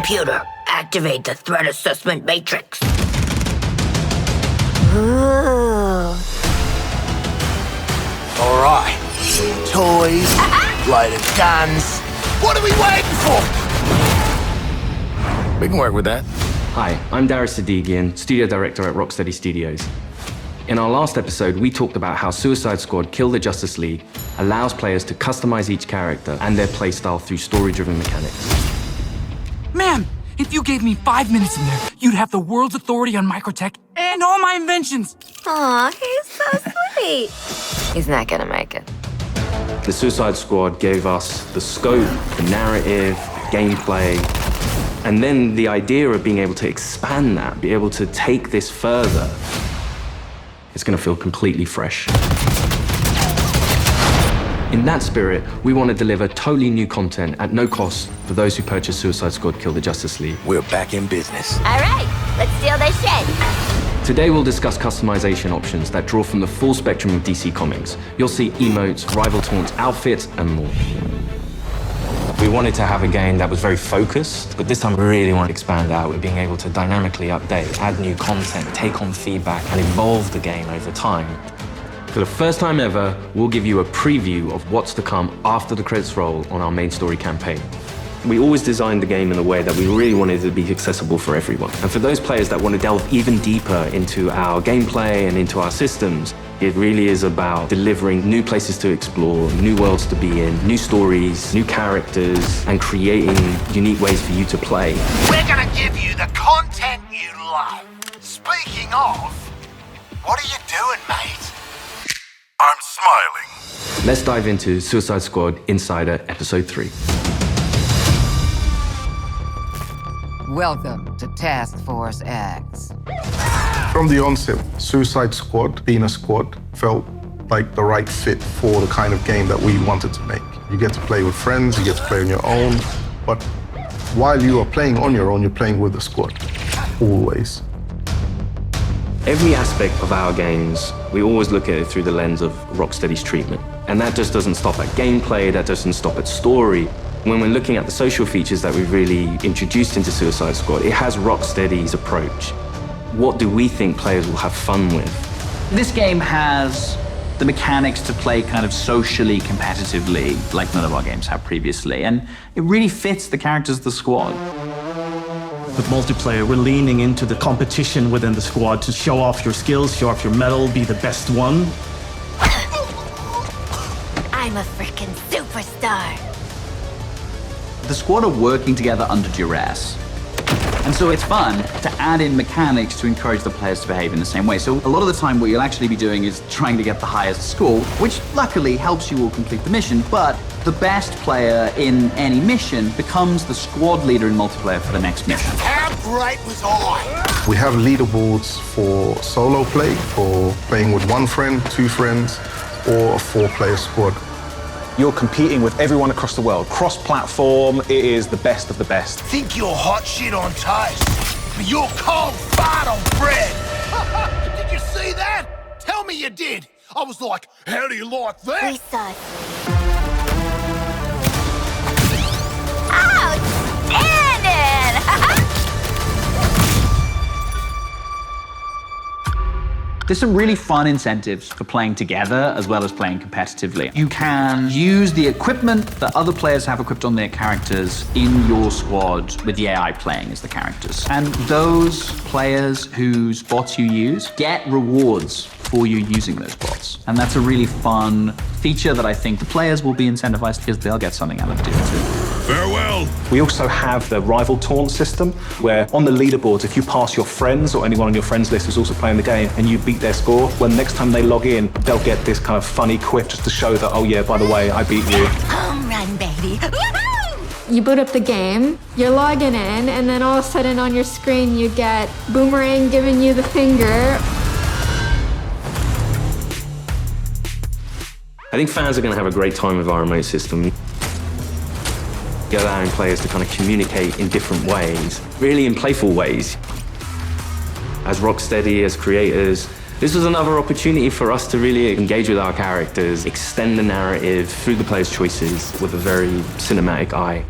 Computer, activate the threat assessment matrix. Ooh. All right. Toys, loaded guns. What are we waiting for? We can work with that. Hi, I'm Darius Sadigian, Studio Director at Rocksteady Studios. In our last episode, we talked about how Suicide Squad Kill the Justice League allows players to customize each character and their playstyle through story-driven mechanics. Man, if you gave me 5 minutes in there, you'd have the world's authority on microtech and all my inventions. Aw, he's so sweet. He's not gonna make it. The Suicide Squad gave us the scope, the narrative, gameplay, and then the idea of being able to expand that, be able to take this further. It's going to feel completely fresh. In that spirit, we want to deliver totally new content at no cost for those who purchase Suicide Squad Kill the Justice League. We're back in business. All right, let's steal their shit. Today we'll discuss customization options that draw from the full spectrum of DC Comics. You'll see emotes, rival taunts, outfits, and more. We wanted to have a game that was very focused, but this time we really want to expand out with being able to dynamically update, add new content, take on feedback, and evolve the game over time. For the first time ever, we'll give you a preview of what's to come after the credits roll on our main story campaign. We always designed the game in a way that we really wanted it to be accessible for everyone. And for those players that want to delve even deeper into our gameplay and into our systems, it really is about delivering new places to explore, new worlds to be in, new stories, new characters, and creating unique ways for you to play. We're gonna give you the content you love. Speaking of, what are you doing, mate? I'm smiling. Let's dive into Suicide Squad Insider Episode 3. Welcome to Task Force X. From the onset, Suicide Squad, being a squad, felt like the right fit for the kind of game that we wanted to make. You get to play with friends, you get to play on your own, but while you are playing on your own, you're playing with the squad, always. Every aspect of our games, we always look at it through the lens of Rocksteady's treatment. And that just doesn't stop at gameplay, that doesn't stop at story. When we're looking at the social features that we've really introduced into Suicide Squad, it has Rocksteady's approach. What do we think players will have fun with? This game has the mechanics to play kind of socially competitively, like none of our games have previously, and it really fits the characters of the squad. With multiplayer, we're leaning into the competition within the squad to show off your skills, show off your mettle, be the best one. I'm a freaking superstar. The squad are working together under duress. And so it's fun to add in mechanics to encourage the players to behave in the same way. So a lot of the time what you'll actually be doing is trying to get the highest score, which luckily helps you all complete the mission, but the best player in any mission becomes the squad leader in multiplayer for the next mission. How great was I? We have leaderboards for solo play, for playing with one friend, two friends, or a 4-player squad. You're competing with everyone across the world. Cross-platform, it is the best of the best. Think you're hot shit on toast, but you're cold fart on bread. Did you see that? Tell me you did. I was like, how do you like that? Precisely. Outstanding! There's some really fun incentives for playing together as well as playing competitively. You can use the equipment that other players have equipped on their characters in your squad with the AI playing as the characters. And those players whose bots you use get rewards for you using those bots. And that's a really fun feature that I think the players will be incentivized because they'll get something out of doing too. Farewell. We also have the rival taunt system, where on the leaderboards, if you pass your friends or anyone on your friends list who's also playing the game and you beat their score, when next time they log in, they'll get this kind of funny quip just to show that, oh yeah, by the way, I beat you. Home run, baby. Woohoo! You boot up the game, you're logging in, and then all of a sudden on your screen you get Boomerang giving you the finger. I think fans are going to have a great time with our remote system. Allowing players to kind of communicate in different ways, really in playful ways. As Rocksteady, as creators, this was another opportunity for us to really engage with our characters, extend the narrative through the players' choices with a very cinematic eye.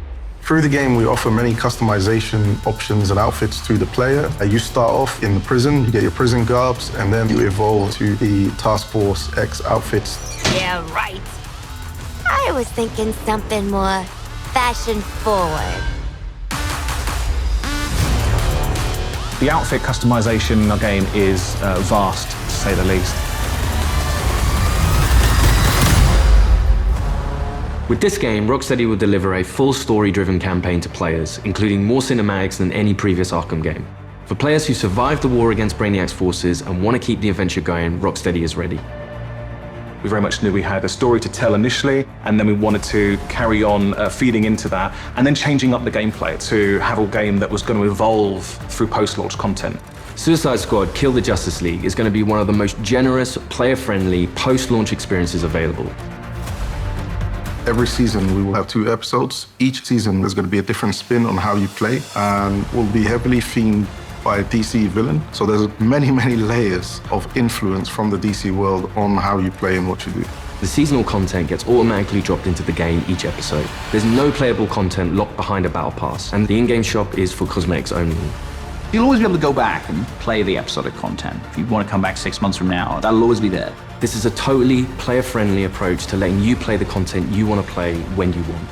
Through the game, we offer many customization options and outfits to the player. You start off in the prison, you get your prison garbs, and then you evolve to the Task Force X outfits. Yeah, right. I was thinking something more fashion forward. The outfit customization in our game is vast, to say the least. With this game, Rocksteady will deliver a full story-driven campaign to players, including more cinematics than any previous Arkham game. For players who survived the war against Brainiac's forces and want to keep the adventure going, Rocksteady is ready. We very much knew we had a story to tell initially, and then we wanted to carry on feeding into that, and then changing up the gameplay to have a game that was going to evolve through post-launch content. Suicide Squad Kill the Justice League is going to be one of the most generous, player-friendly, post-launch experiences available. Every season we will have 2 episodes. Each season there's going to be a different spin on how you play, and will be heavily themed by a DC villain. So there's many, many layers of influence from the DC world on how you play and what you do. The seasonal content gets automatically dropped into the game each episode. There's no playable content locked behind a battle pass, and the in-game shop is for cosmetics only. You'll always be able to go back and play the episodic content. If you want to come back 6 months from now, that'll always be there. This is a totally player-friendly approach to letting you play the content you want to play when you want.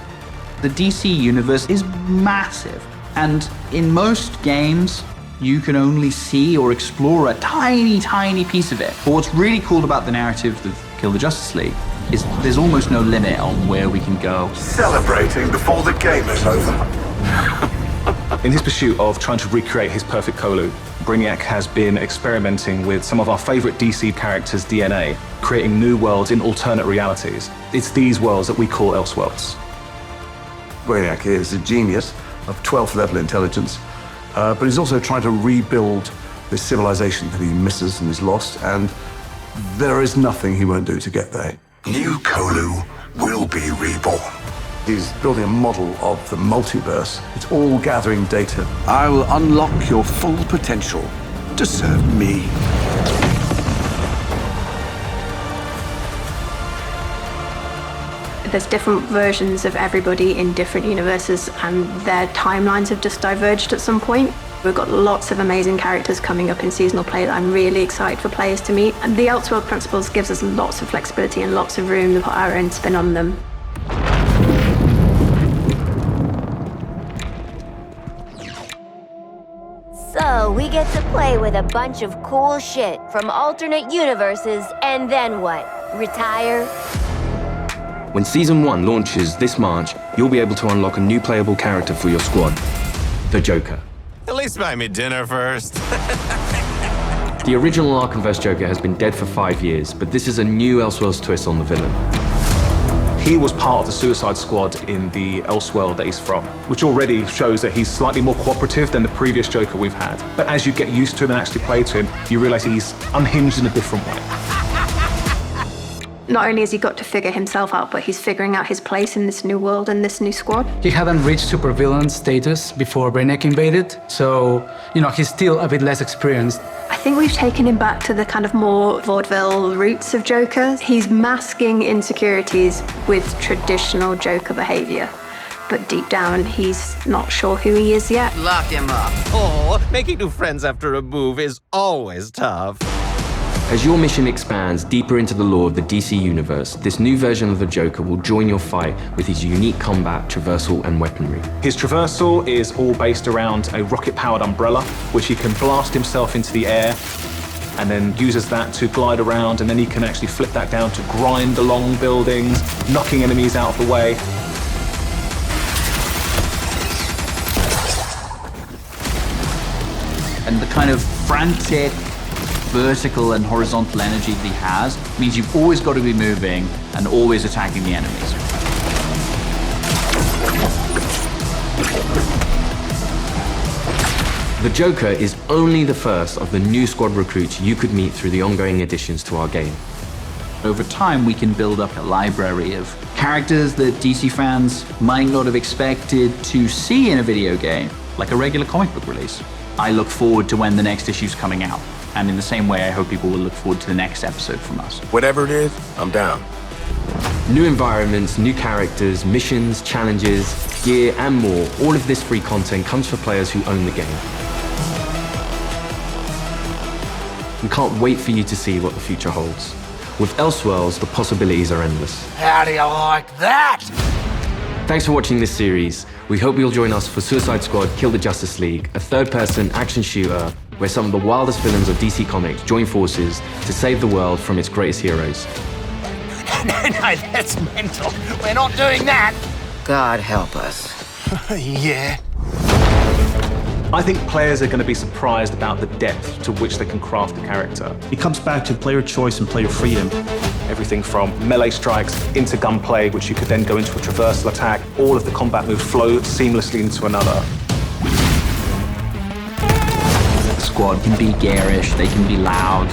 The DC universe is massive, and in most games, you can only see or explore a tiny, tiny piece of it. But what's really cool about the narrative of Kill the Justice League is there's almost no limit on where we can go. Celebrating before the game is over. In his pursuit of trying to recreate his perfect Kolu, Brainiac has been experimenting with some of our favorite DC characters' DNA, creating new worlds in alternate realities. It's these worlds that we call Elseworlds. Brainiac is a genius of 12th level intelligence, but he's also trying to rebuild this civilization that he misses and is lost, and there is nothing he won't do to get there. New Kolu will be reborn. He's building a model of the multiverse. It's all gathering data. I will unlock your full potential to serve me. There's different versions of everybody in different universes, and their timelines have just diverged at some point. We've got lots of amazing characters coming up in seasonal play that I'm really excited for players to meet. And the Elseworld principles gives us lots of flexibility and lots of room to put our own spin on them. So we get to play with a bunch of cool shit from alternate universes, and then what? Retire? When Season 1 launches this March, you'll be able to unlock a new playable character for your squad, the Joker. At least buy me dinner first. The original Arkhamverse Joker has been dead for 5 years, but this is a new Elseworlds twist on the villain. He was part of the Suicide Squad in the Elseworld that he's from, which already shows that he's slightly more cooperative than the previous Joker we've had. But as you get used to him and actually play to him, you realize he's unhinged in a different way. Not only has he got to figure himself out, but he's figuring out his place in this new world and this new squad. He hadn't reached supervillain status before Brainiac invaded, so, he's still a bit less experienced. I think we've taken him back to the kind of more vaudeville roots of Joker. He's masking insecurities with traditional Joker behavior. But deep down, he's not sure who he is yet. Lock him up. Oh, making new friends after a move is always tough. As your mission expands deeper into the lore of the DC universe, this new version of the Joker will join your fight with his unique combat, traversal, and weaponry. His traversal is all based around a rocket-powered umbrella, which he can blast himself into the air, and then uses that to glide around, and then he can actually flip that down to grind along buildings, knocking enemies out of the way. And the kind of frantic, vertical and horizontal energy that he has means you've always got to be moving and always attacking the enemies. The Joker is only the first of the new squad recruits you could meet through the ongoing additions to our game. Over time, we can build up a library of characters that DC fans might not have expected to see in a video game, like a regular comic book release. I look forward to when the next issue's coming out. And in the same way, I hope people will look forward to the next episode from us. Whatever it is, I'm down. New environments, new characters, missions, challenges, gear, and more. All of this free content comes for players who own the game. We can't wait for you to see what the future holds. With Elseworlds, the possibilities are endless. How do you like that? Thanks for watching this series. We hope you'll join us for Suicide Squad Kill the Justice League, a third-person action shooter where some of the wildest villains of DC Comics join forces to save the world from its greatest heroes. No, that's mental. We're not doing that. God help us. Yeah. I think players are going to be surprised about the depth to which they can craft a character. It comes back to player choice and player freedom. Everything from melee strikes into gunplay, which you could then go into a traversal attack. All of the combat moves flow seamlessly into another. The squad can be garish, they can be loud,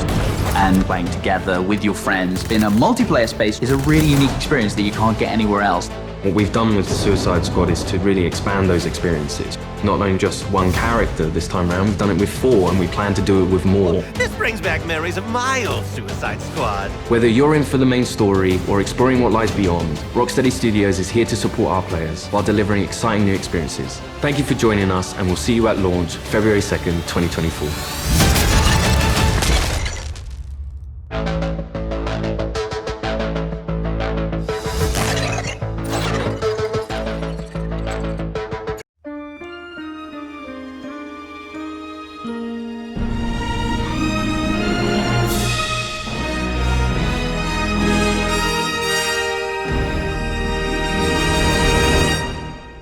and playing together with your friends in a multiplayer space is a really unique experience that you can't get anywhere else. What we've done with the Suicide Squad is to really expand those experiences. Not only just one character this time around, we've done it with 4 and we plan to do it with more. This brings back memories of my old Suicide Squad. Whether you're in for the main story or exploring what lies beyond, Rocksteady Studios is here to support our players while delivering exciting new experiences. Thank you for joining us and we'll see you at launch February 2nd, 2024.